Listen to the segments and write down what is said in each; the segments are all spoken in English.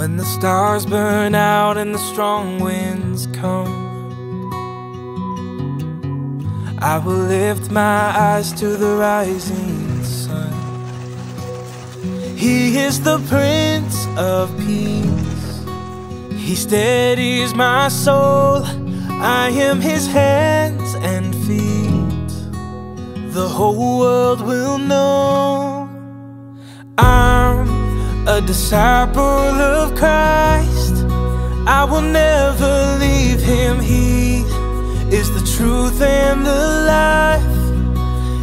When the stars burn out and the strong winds come, I will lift my eyes to the rising sun. He is the Prince of Peace. He steadies my soul. I am His hands and feet. The whole world will know I'm a disciple of Christ. I will never leave Him. He is the truth and the life.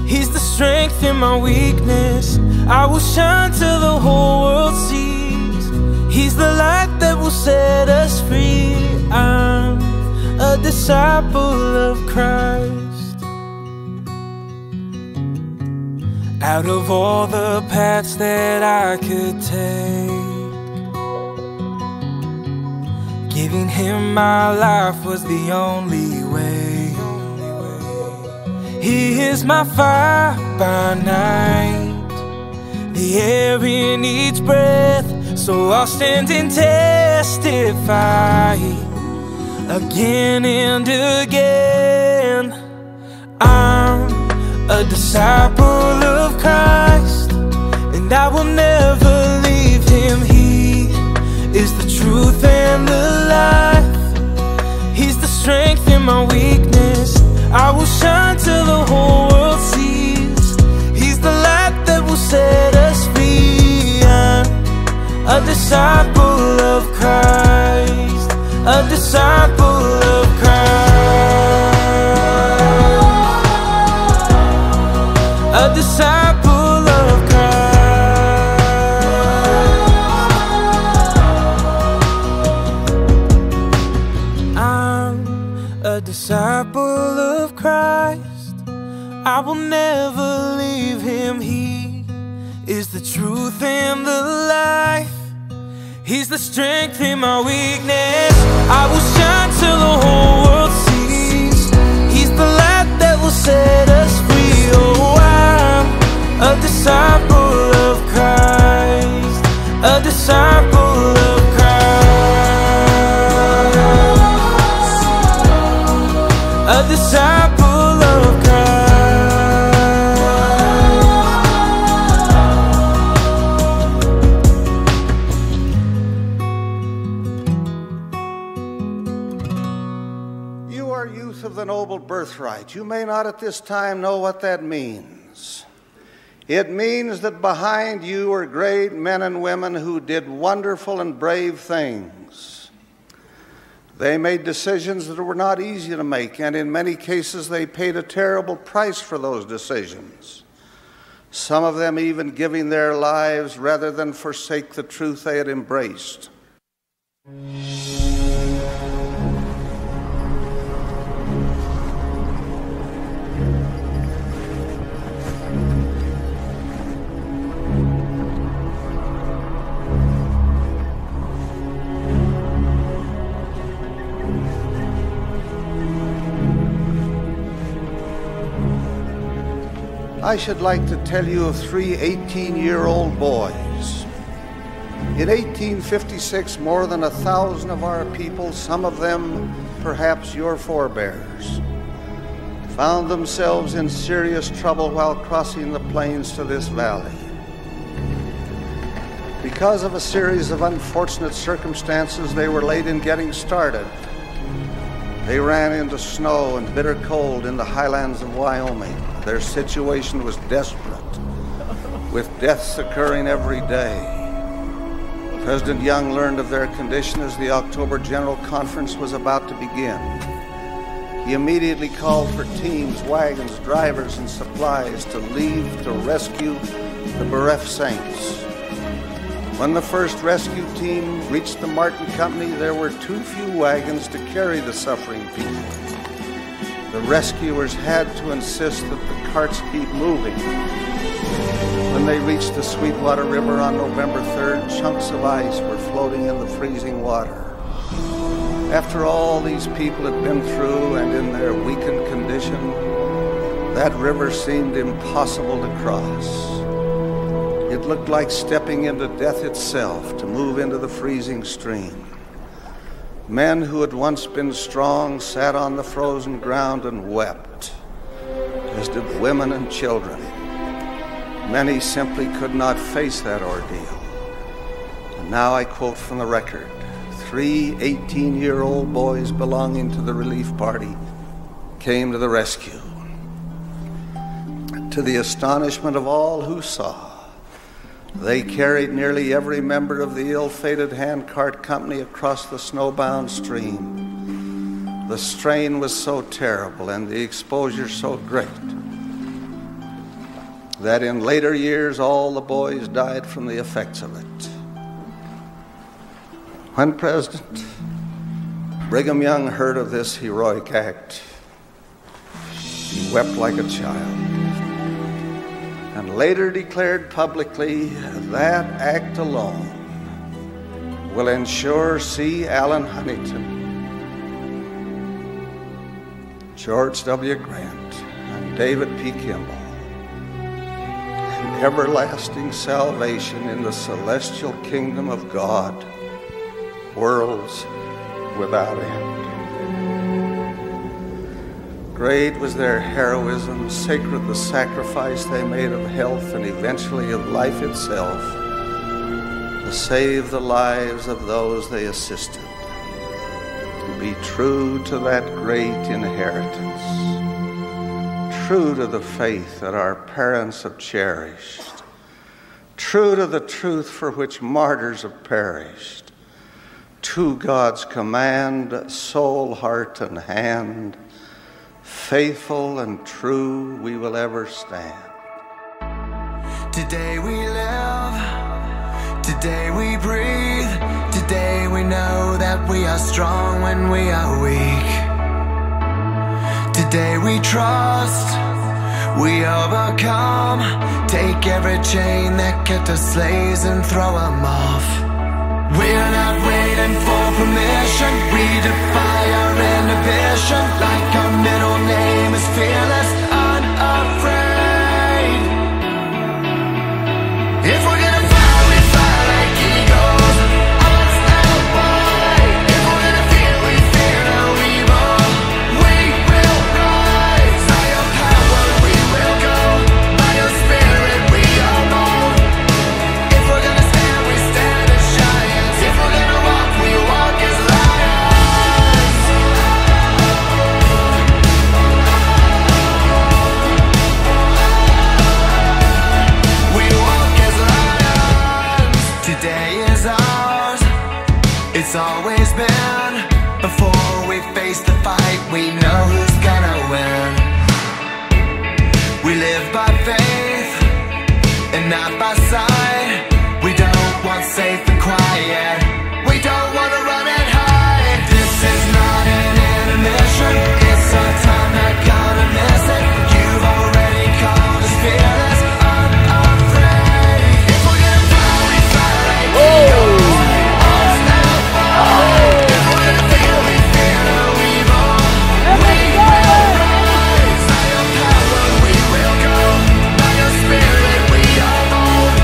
He's the strength in my weakness. I will shine till the whole world sees. He's the light that will set us free. I'm a disciple of Christ. Out of all the paths that I could take, giving Him my life was the only way. He is my fire by night, the air in each breath. So I'll stand and testify again and again. I'm a disciple of Christ, and I will never leave Him. He is the truth and the life. He's the strength in my weakness. I will shine till the whole world sees. He's the light that will set us free. I'm a disciple of Christ, a disciple of Christ, a disciple of Christ. I'm a disciple of Christ. I will never leave Him. He is the truth and the life. He's the strength in my weakness. I will shine till the whole world sees. He's the light that will set us free. Oh, I'm a disciple of Christ, a disciple of Christ, a disciple of Christ. Of the noble birthright. You may not at this time know what that means. It means that behind you are great men and women who did wonderful and brave things. They made decisions that were not easy to make, and in many cases they paid a terrible price for those decisions. Some of them even giving their lives rather than forsake the truth they had embraced. I should like to tell you of three 18-year-old boys. In 1856, more than 1,000 of our people, some of them perhaps your forebears, found themselves in serious trouble while crossing the plains to this valley. Because of a series of unfortunate circumstances, they were late in getting started. They ran into snow and bitter cold in the highlands of Wyoming. Their situation was desperate, with deaths occurring every day. President Young learned of their condition as the October General Conference was about to begin. He immediately called for teams, wagons, drivers, and supplies to leave to rescue the bereft saints. When the first rescue team reached the Martin Company, there were too few wagons to carry the suffering people. The rescuers had to insist that the carts keep moving. When they reached the Sweetwater River on November 3rd, chunks of ice were floating in the freezing water. After all these people had been through and in their weakened condition, that river seemed impossible to cross. It looked like stepping into death itself to move into the freezing stream. Men who had once been strong sat on the frozen ground and wept, as did women and children. Many simply could not face that ordeal. And now I quote from the record. 3 18-year-old boys belonging to the relief party came to the rescue. To the astonishment of all who saw, they carried nearly every member of the ill-fated handcart company across the snowbound stream. The strain was so terrible and the exposure so great that in later years all the boys died from the effects of it. When President Brigham Young heard of this heroic act, he wept like a child and later declared publicly that act alone will ensure C. Allen Huntington, George W. Grant, and David P. Kimball an everlasting salvation in the celestial kingdom of God, worlds without end. Great was their heroism, sacred the sacrifice they made of health and eventually of life itself to save the lives of those they assisted. Be true to that great inheritance, true to the faith that our parents have cherished, true to the truth for which martyrs have perished, to God's command, soul, heart, and hand, faithful and true we will ever stand. Today we live, today we breathe, today we know that we are strong when we are weak. Today we trust, we overcome, take every chain that kept us slaves and throw them off. We're not waiting for permission, we defy our inhibition, like our middle name is fearless, unafraid. If we're gonna fly, we fly like eagles, unstoppable. If we're gonna fear, we fear no evil. We will rise, by your power we will go, by your spirit we are bold. If we're gonna stand, we stand as giants. If we're gonna walk, we walk as lions. We walk as lions. Today is ours, it's always been. Before we face the fight, we know who's gonna win. We live by faith and not by sight. We don't want safe and quiet, we don't want to run and hide. This is not an intermission, it's our time, not gonna miss it. You've already called us fearless, unafraid. If we're gonna fly, we fly like eagles, unstoppable. If we're gonna fear, we fear no evil. We will rise, by your power we will go, by your spirit we are bold.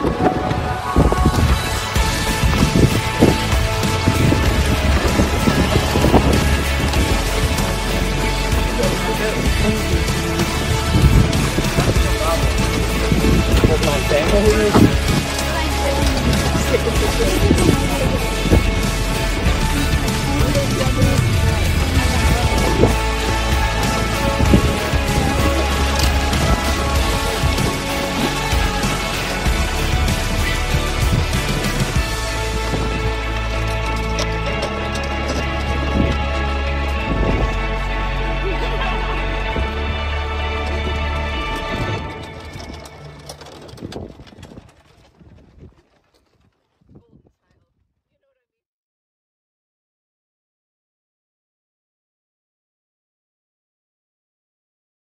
Riverton.